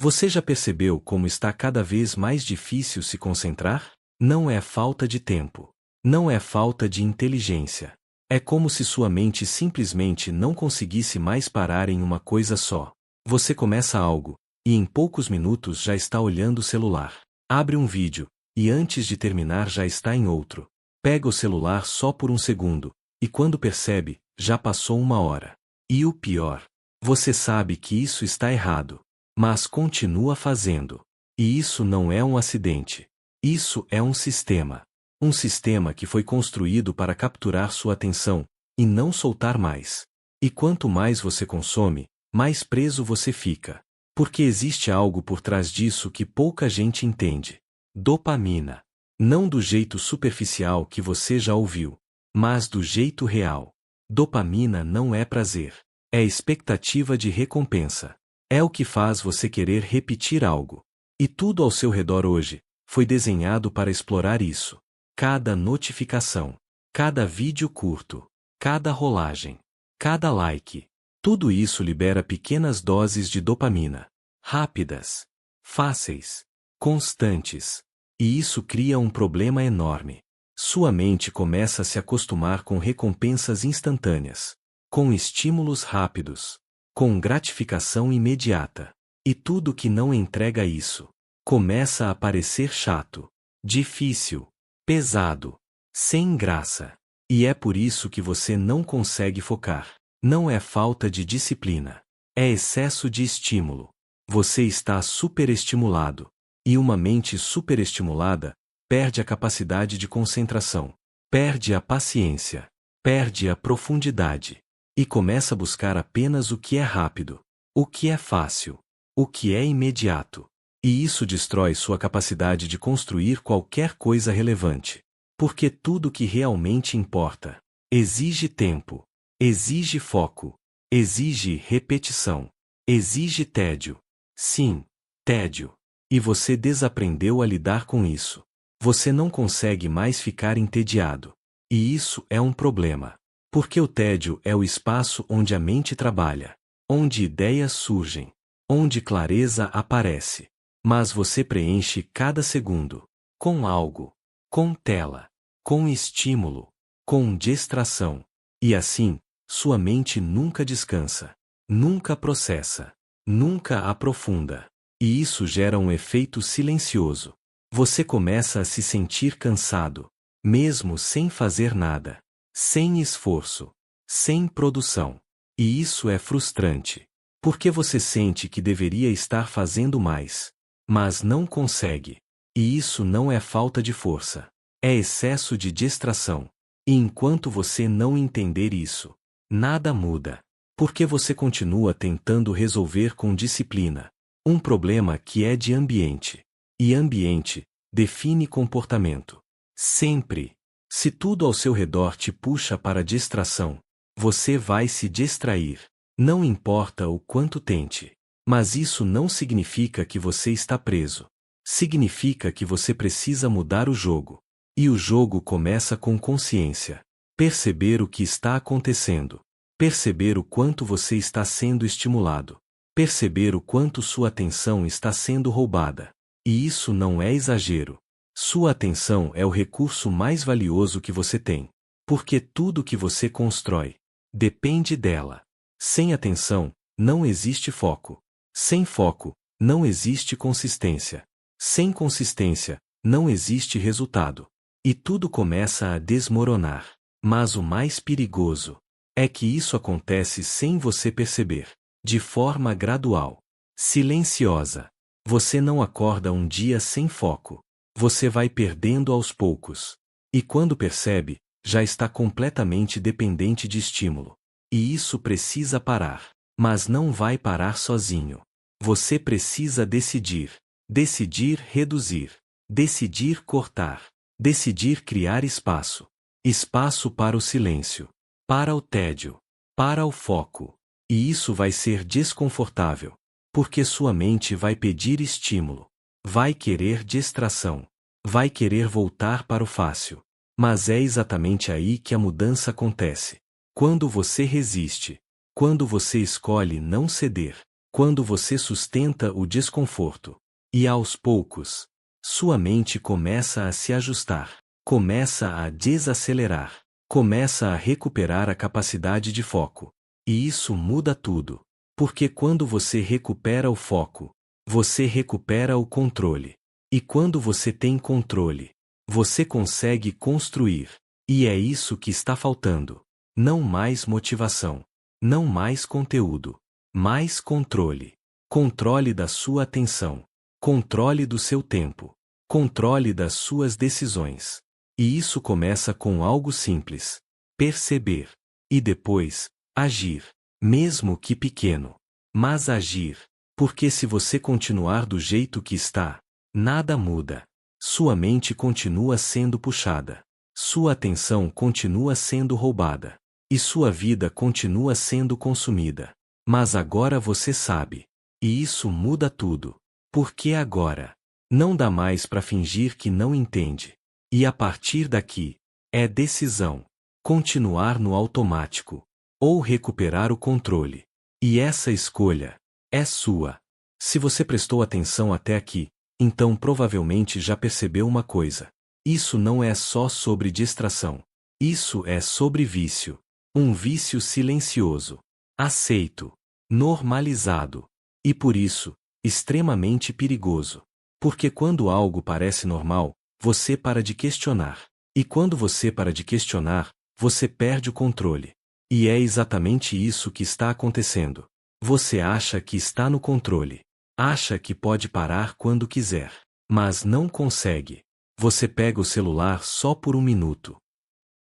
Você já percebeu como está cada vez mais difícil se concentrar? Não é falta de tempo. Não é falta de inteligência. É como se sua mente simplesmente não conseguisse mais parar em uma coisa só. Você começa algo, e em poucos minutos já está olhando o celular. Abre um vídeo, e antes de terminar já está em outro. Pega o celular só por um segundo, e quando percebe, já passou uma hora. E o pior, você sabe que isso está errado, mas continua fazendo. E isso não é um acidente. Isso é um sistema. Um sistema que foi construído para capturar sua atenção, e não soltar mais. E quanto mais você consome, mais preso você fica. Porque existe algo por trás disso que pouca gente entende. Dopamina. Não do jeito superficial que você já ouviu, mas do jeito real. Dopamina não é prazer. É expectativa de recompensa. É o que faz você querer repetir algo. E tudo ao seu redor hoje foi desenhado para explorar isso. Cada notificação, cada vídeo curto, cada rolagem, cada like. Tudo isso libera pequenas doses de dopamina. Rápidas, fáceis, constantes. E isso cria um problema enorme. Sua mente começa a se acostumar com recompensas instantâneas, com estímulos rápidos, com gratificação imediata. E tudo que não entrega isso começa a parecer chato, difícil, pesado, sem graça. E é por isso que você não consegue focar. Não é falta de disciplina. É excesso de estímulo. Você está superestimulado. E uma mente superestimulada perde a capacidade de concentração, perde a paciência, perde a profundidade. E começa a buscar apenas o que é rápido, o que é fácil, o que é imediato. E isso destrói sua capacidade de construir qualquer coisa relevante. Porque tudo que realmente importa exige tempo, exige foco, exige repetição, exige tédio. Sim, tédio. E você desaprendeu a lidar com isso. Você não consegue mais ficar entediado. E isso é um problema. Porque o tédio é o espaço onde a mente trabalha, onde ideias surgem, onde clareza aparece. Mas você preenche cada segundo com algo, com tela, com estímulo, com distração. E assim, sua mente nunca descansa, nunca processa, nunca aprofunda. E isso gera um efeito silencioso. Você começa a se sentir cansado, mesmo sem fazer nada, sem esforço, sem produção. E isso é frustrante, porque você sente que deveria estar fazendo mais, mas não consegue. E isso não é falta de força, é excesso de distração. E enquanto você não entender isso, nada muda, porque você continua tentando resolver com disciplina um problema que é de ambiente. E ambiente define comportamento. Sempre. Se tudo ao seu redor te puxa para distração, você vai se distrair. Não importa o quanto tente. Mas isso não significa que você está preso. Significa que você precisa mudar o jogo. E o jogo começa com consciência. Perceber o que está acontecendo. Perceber o quanto você está sendo estimulado. Perceber o quanto sua atenção está sendo roubada. E isso não é exagero. Sua atenção é o recurso mais valioso que você tem. Porque tudo que você constrói depende dela. Sem atenção, não existe foco. Sem foco, não existe consistência. Sem consistência, não existe resultado. E tudo começa a desmoronar. Mas o mais perigoso é que isso acontece sem você perceber. De forma gradual, silenciosa. Você não acorda um dia sem foco. Você vai perdendo aos poucos. E quando percebe, já está completamente dependente de estímulo. E isso precisa parar. Mas não vai parar sozinho. Você precisa decidir. Decidir reduzir. Decidir cortar. Decidir criar espaço. Espaço para o silêncio. Para o tédio. Para o foco. E isso vai ser desconfortável. Porque sua mente vai pedir estímulo. Vai querer distração. Vai querer voltar para o fácil. Mas é exatamente aí que a mudança acontece. Quando você resiste. Quando você escolhe não ceder. quando você sustenta o desconforto. E aos poucos, sua mente começa a se ajustar, começa a desacelerar, começa a recuperar a capacidade de foco. E isso muda tudo, porque quando você recupera o foco, você recupera o controle. E quando você tem controle, você consegue construir. E é isso que está faltando. Não mais motivação, não mais conteúdo, mais controle. Controle da sua atenção, controle do seu tempo, controle das suas decisões. E isso começa com algo simples: perceber. E depois, agir. Mesmo que pequeno. Mas agir. Porque se você continuar do jeito que está, nada muda. Sua mente continua sendo puxada. Sua atenção continua sendo roubada. E sua vida continua sendo consumida. Mas agora você sabe. E isso muda tudo. Porque agora, não dá mais para fingir que não entende. E a partir daqui, é decisão. Continuar no automático. Ou recuperar o controle. E essa escolha é sua. Se você prestou atenção até aqui, então provavelmente já percebeu uma coisa. Isso não é só sobre distração. Isso é sobre vício. Um vício silencioso. Aceito. Normalizado. E por isso, extremamente perigoso. Porque quando algo parece normal, você para de questionar. E quando você para de questionar, você perde o controle. E é exatamente isso que está acontecendo. Você acha que está no controle. Acha que pode parar quando quiser. Mas não consegue. Você pega o celular só por 1 minuto.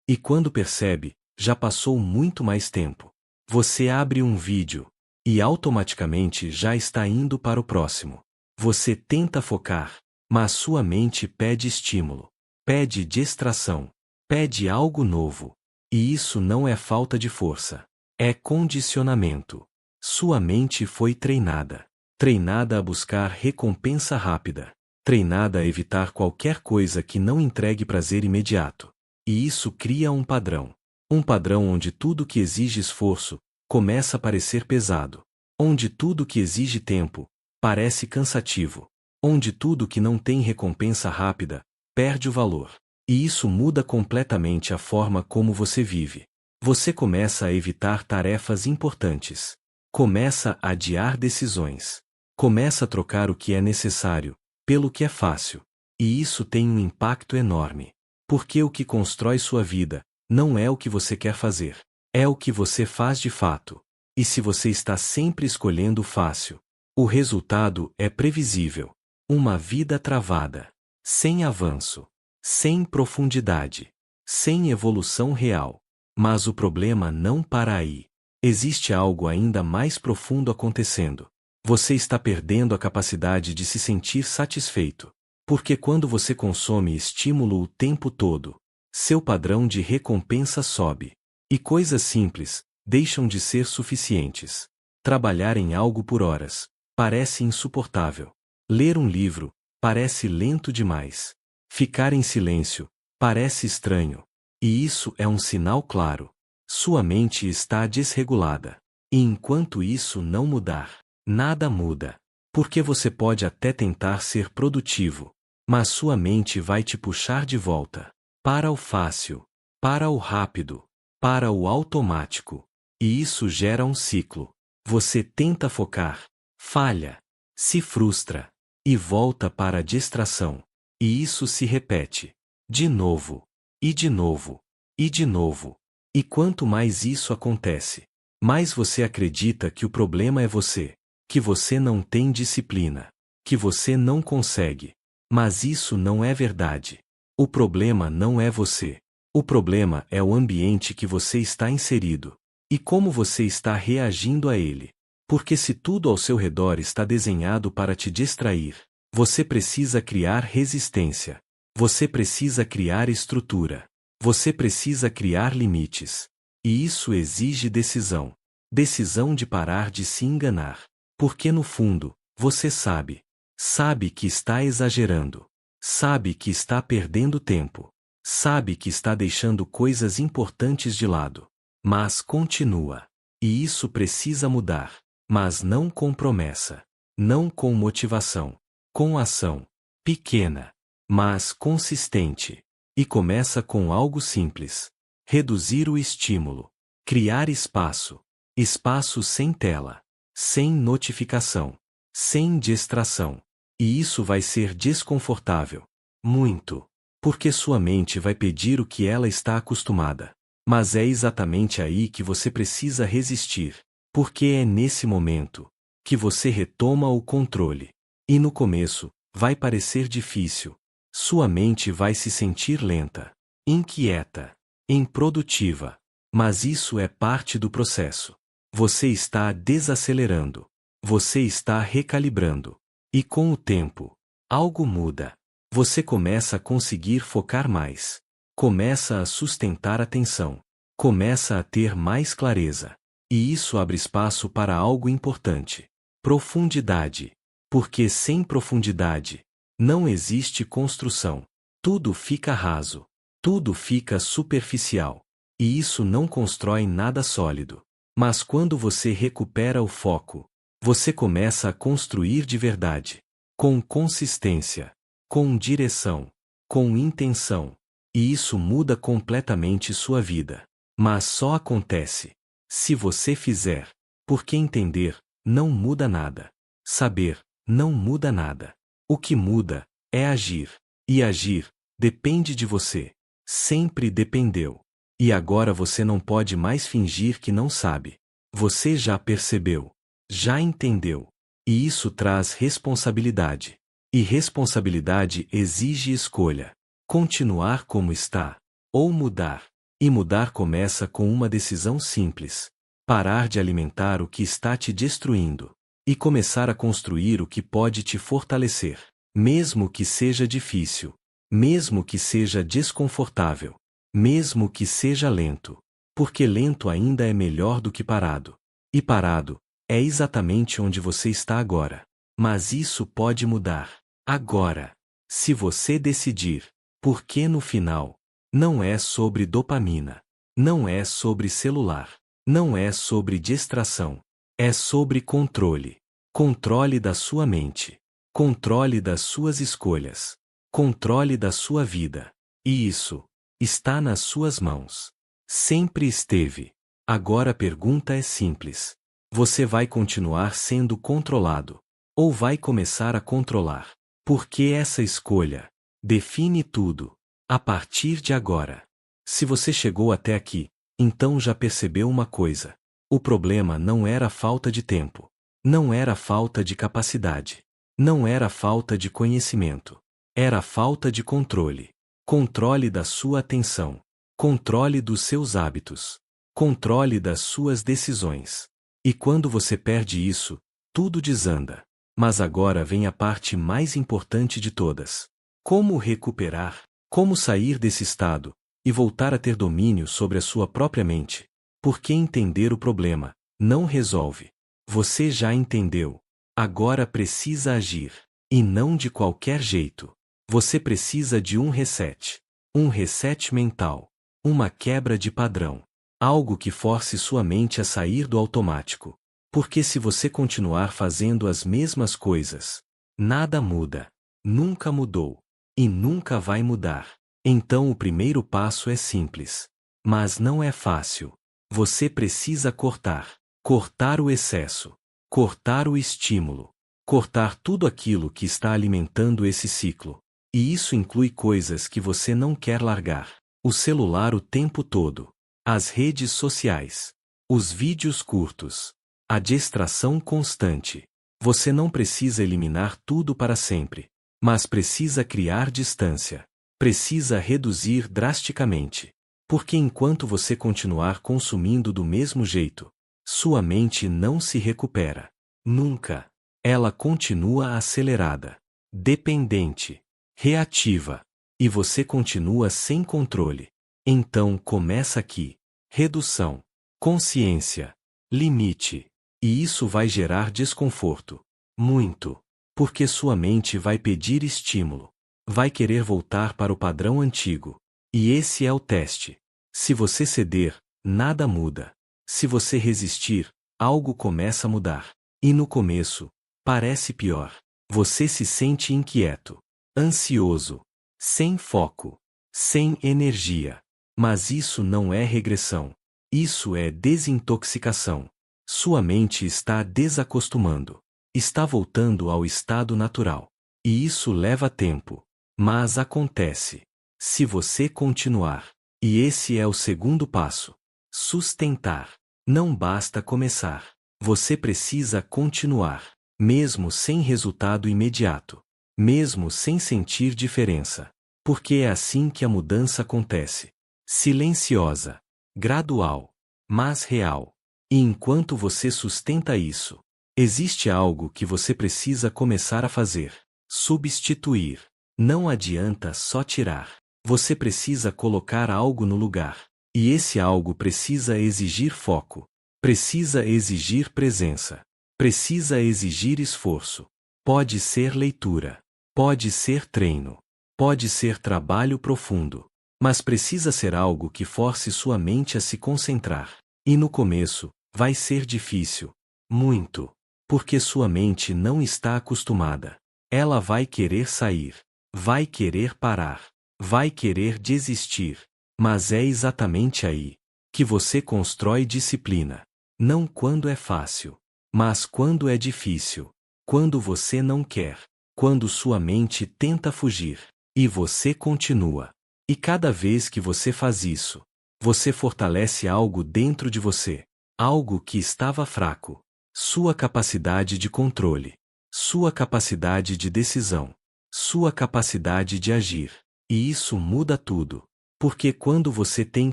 E quando percebe, já passou muito mais tempo. Você abre um vídeo. E automaticamente já está indo para o próximo. Você tenta focar, mas sua mente pede estímulo. Pede distração. Pede algo novo. E isso não é falta de força. É condicionamento. Sua mente foi treinada. Treinada a buscar recompensa rápida. Treinada a evitar qualquer coisa que não entregue prazer imediato. E isso cria um padrão. Um padrão onde tudo que exige esforço começa a parecer pesado. Onde tudo que exige tempo parece cansativo. Onde tudo que não tem recompensa rápida perde o valor. E isso muda completamente a forma como você vive. Você começa a evitar tarefas importantes. Começa a adiar decisões. Começa a trocar o que é necessário pelo que é fácil. E isso tem um impacto enorme. Porque o que constrói sua vida não é o que você quer fazer. É o que você faz de fato. E se você está sempre escolhendo o fácil, o resultado é previsível. Uma vida travada. Sem avanço. Sem profundidade. Sem evolução real. Mas o problema não para aí. Existe algo ainda mais profundo acontecendo. Você está perdendo a capacidade de se sentir satisfeito. Porque quando você consome estímulo o tempo todo, seu padrão de recompensa sobe. E coisas simples deixam de ser suficientes. Trabalhar em algo por horas parece insuportável. Ler um livro parece lento demais. Ficar em silêncio parece estranho. E isso é um sinal claro. Sua mente está desregulada. E enquanto isso não mudar, nada muda. Porque você pode até tentar ser produtivo, mas sua mente vai te puxar de volta para o fácil, para o rápido, para o automático. E isso gera um ciclo. Você tenta focar, falha, se frustra e volta para a distração. E isso se repete de novo, e de novo, e de novo. E quanto mais isso acontece, mais você acredita que o problema é você, que você não tem disciplina, que você não consegue. Mas isso não é verdade. O problema não é você. O problema é o ambiente que você está inserido. E como você está reagindo a ele. Porque se tudo ao seu redor está desenhado para te distrair, você precisa criar resistência. Você precisa criar estrutura. Você precisa criar limites. E isso exige decisão. Decisão de parar de se enganar. Porque no fundo, você sabe. Sabe que está exagerando. Sabe que está perdendo tempo. Sabe que está deixando coisas importantes de lado. Mas continua. E isso precisa mudar. mas não com promessa, não com motivação, com ação, pequena, mas consistente. E começa com algo simples: reduzir o estímulo, criar espaço, espaço sem tela, sem notificação, sem distração. E isso vai ser desconfortável. Muito. Porque sua mente vai pedir o que ela está acostumada. Mas é exatamente aí que você precisa resistir. Porque é nesse momento que você retoma o controle. E no começo, vai parecer difícil. Sua mente vai se sentir lenta, inquieta, improdutiva. Mas isso é parte do processo. Você está desacelerando. Você está recalibrando. E com o tempo, algo muda. Você começa a conseguir focar mais. Começa a sustentar a atenção. Começa a ter mais clareza. E isso abre espaço para algo importante: profundidade. Porque sem profundidade, não existe construção. Tudo fica raso. Tudo fica superficial. E isso não constrói nada sólido. Mas quando você recupera o foco, você começa a construir de verdade. Com consistência. Com direção. Com intenção. E isso muda completamente sua vida. Mas só acontece se você fizer. Porque entender não muda nada. Saber não muda nada. O que muda é agir. E agir depende de você. Sempre dependeu. E agora você não pode mais fingir que não sabe. Você já percebeu. Já entendeu. E isso traz responsabilidade. E responsabilidade exige escolha. Continuar como está. Ou mudar. E mudar começa com uma decisão simples: parar de alimentar o que está te destruindo. E começar a construir o que pode te fortalecer. Mesmo que seja difícil. Mesmo que seja desconfortável. Mesmo que seja lento. Porque lento ainda é melhor do que parado. E parado é exatamente onde você está agora. Mas isso pode mudar. Agora. Se você decidir. Porque no final, não é sobre dopamina. Não é sobre celular. Não é sobre distração. É sobre controle. Controle da sua mente. Controle das suas escolhas. Controle da sua vida. E isso está nas suas mãos. Sempre esteve. Agora a pergunta é simples: você vai continuar sendo controlado? Ou vai começar a controlar? Porque essa escolha define tudo. A partir de agora. Se você chegou até aqui, então já percebeu uma coisa: o problema não era a falta de tempo. Não era a falta de capacidade. Não era a falta de conhecimento. Era a falta de controle. Controle da sua atenção. Controle dos seus hábitos. Controle das suas decisões. E quando você perde isso, tudo desanda. Mas agora vem a parte mais importante de todas: como recuperar, como sair desse estado e voltar a ter domínio sobre a sua própria mente. Porque entender o problema não resolve. Você já entendeu. Agora precisa agir. E não de qualquer jeito. Você precisa de um reset. Um reset mental. Uma quebra de padrão. Algo que force sua mente a sair do automático. Porque se você continuar fazendo as mesmas coisas, nada muda. Nunca mudou. E nunca vai mudar. Então o primeiro passo é simples. Mas não é fácil. Você precisa cortar. Cortar o excesso. Cortar o estímulo. Cortar tudo aquilo que está alimentando esse ciclo. E isso inclui coisas que você não quer largar. O celular o tempo todo. As redes sociais. Os vídeos curtos. A distração constante. Você não precisa eliminar tudo para sempre. Mas precisa criar distância. Precisa reduzir drasticamente. Porque enquanto você continuar consumindo do mesmo jeito, sua mente não se recupera. Nunca. Ela continua acelerada, dependente, reativa. E você continua sem controle. Então começa aqui. Redução. Consciência. Limite. E isso vai gerar desconforto. Muito. Porque sua mente vai pedir estímulo. Vai querer voltar para o padrão antigo. E esse é o teste. Se você ceder, nada muda. Se você resistir, algo começa a mudar. E no começo, parece pior. Você se sente inquieto, ansioso, sem foco, sem energia. Mas isso não é regressão. Isso é desintoxicação. Sua mente está desacostumando. Está voltando ao estado natural. E isso leva tempo. Mas acontece. Se você continuar. E esse é o segundo passo. Sustentar. Não basta começar. Você precisa continuar. Mesmo sem resultado imediato. Mesmo sem sentir diferença. Porque é assim que a mudança acontece. Silenciosa. Gradual. Mas real. E enquanto você sustenta isso, existe algo que você precisa começar a fazer. Substituir. Não adianta só tirar. Você precisa colocar algo no lugar. E esse algo precisa exigir foco. Precisa exigir presença. Precisa exigir esforço. Pode ser leitura. Pode ser treino. Pode ser trabalho profundo. Mas precisa ser algo que force sua mente a se concentrar. E no começo, vai ser difícil. Muito. Porque sua mente não está acostumada. Ela vai querer sair. Vai querer parar. Vai querer desistir. Mas é exatamente aí que você constrói disciplina. Não quando é fácil, mas quando é difícil. Quando você não quer. Quando sua mente tenta fugir. E você continua. E cada vez que você faz isso, você fortalece algo dentro de você. Algo que estava fraco. Sua capacidade de controle. Sua capacidade de decisão. Sua capacidade de agir. E isso muda tudo. Porque quando você tem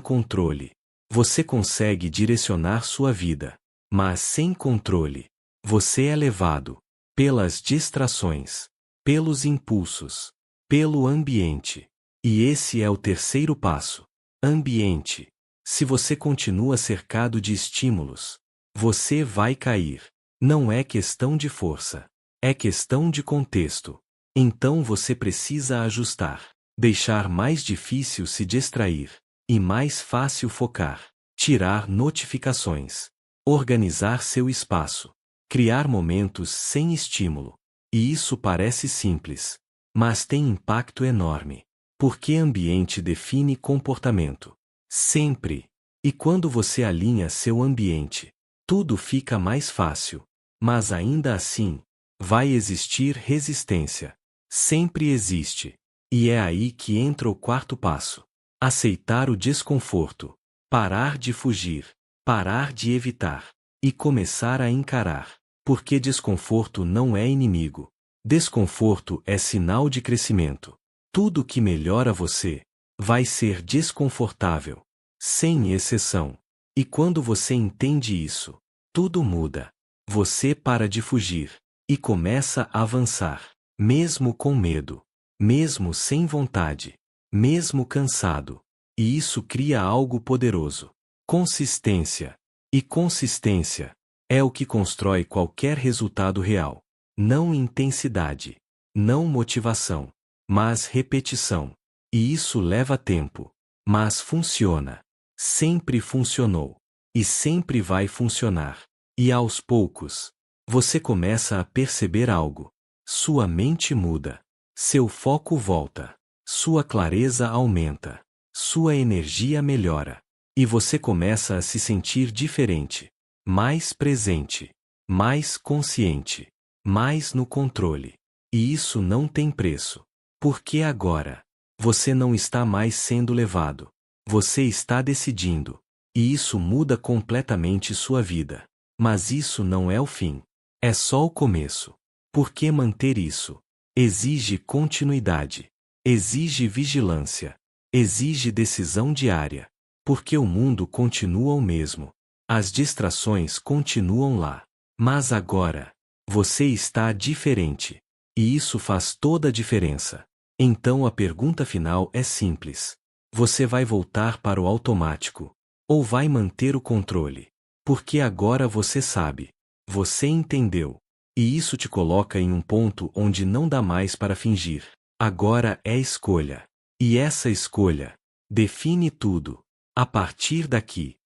controle, você consegue direcionar sua vida. Mas sem controle, você é levado pelas distrações, pelos impulsos, pelo ambiente. E esse é o terceiro passo. Ambiente. Se você continua cercado de estímulos, você vai cair. Não é questão de força. É questão de contexto. Então você precisa ajustar. Deixar mais difícil se distrair. E mais fácil focar. Tirar notificações. Organizar seu espaço. Criar momentos sem estímulo. E isso parece simples. Mas tem impacto enorme. Porque ambiente define comportamento. Sempre. E quando você alinha seu ambiente, tudo fica mais fácil. Mas ainda assim, vai existir resistência. Sempre existe. E é aí que entra o quarto passo. Aceitar o desconforto. Parar de fugir. Parar de evitar. E começar a encarar. Porque desconforto não é inimigo. Desconforto é sinal de crescimento. Tudo que melhora você vai ser desconfortável. Sem exceção. E quando você entende isso, tudo muda. Você para de fugir. E começa a avançar. Mesmo com medo. Mesmo sem vontade. Mesmo cansado. E isso cria algo poderoso. Consistência. E consistência é o que constrói qualquer resultado real. Não intensidade. Não motivação. Mas repetição. E isso leva tempo. Mas funciona. Sempre funcionou. E sempre vai funcionar. E aos poucos, você começa a perceber algo. Sua mente muda. Seu foco volta. Sua clareza aumenta. Sua energia melhora. E você começa a se sentir diferente. Mais presente. Mais consciente. Mais no controle. E isso não tem preço. Porque agora, você não está mais sendo levado. Você está decidindo. E isso muda completamente sua vida. Mas isso não é o fim. É só o começo. Porque manter isso exige continuidade. Exige vigilância. Exige decisão diária. Porque o mundo continua o mesmo. As distrações continuam lá. Mas agora, você está diferente. E isso faz toda a diferença. Então a pergunta final é simples. Você vai voltar para o automático? Ou vai manter o controle? Porque agora você sabe. Você entendeu. E isso te coloca em um ponto onde não dá mais para fingir. Agora é escolha. E essa escolha define tudo. A partir daqui,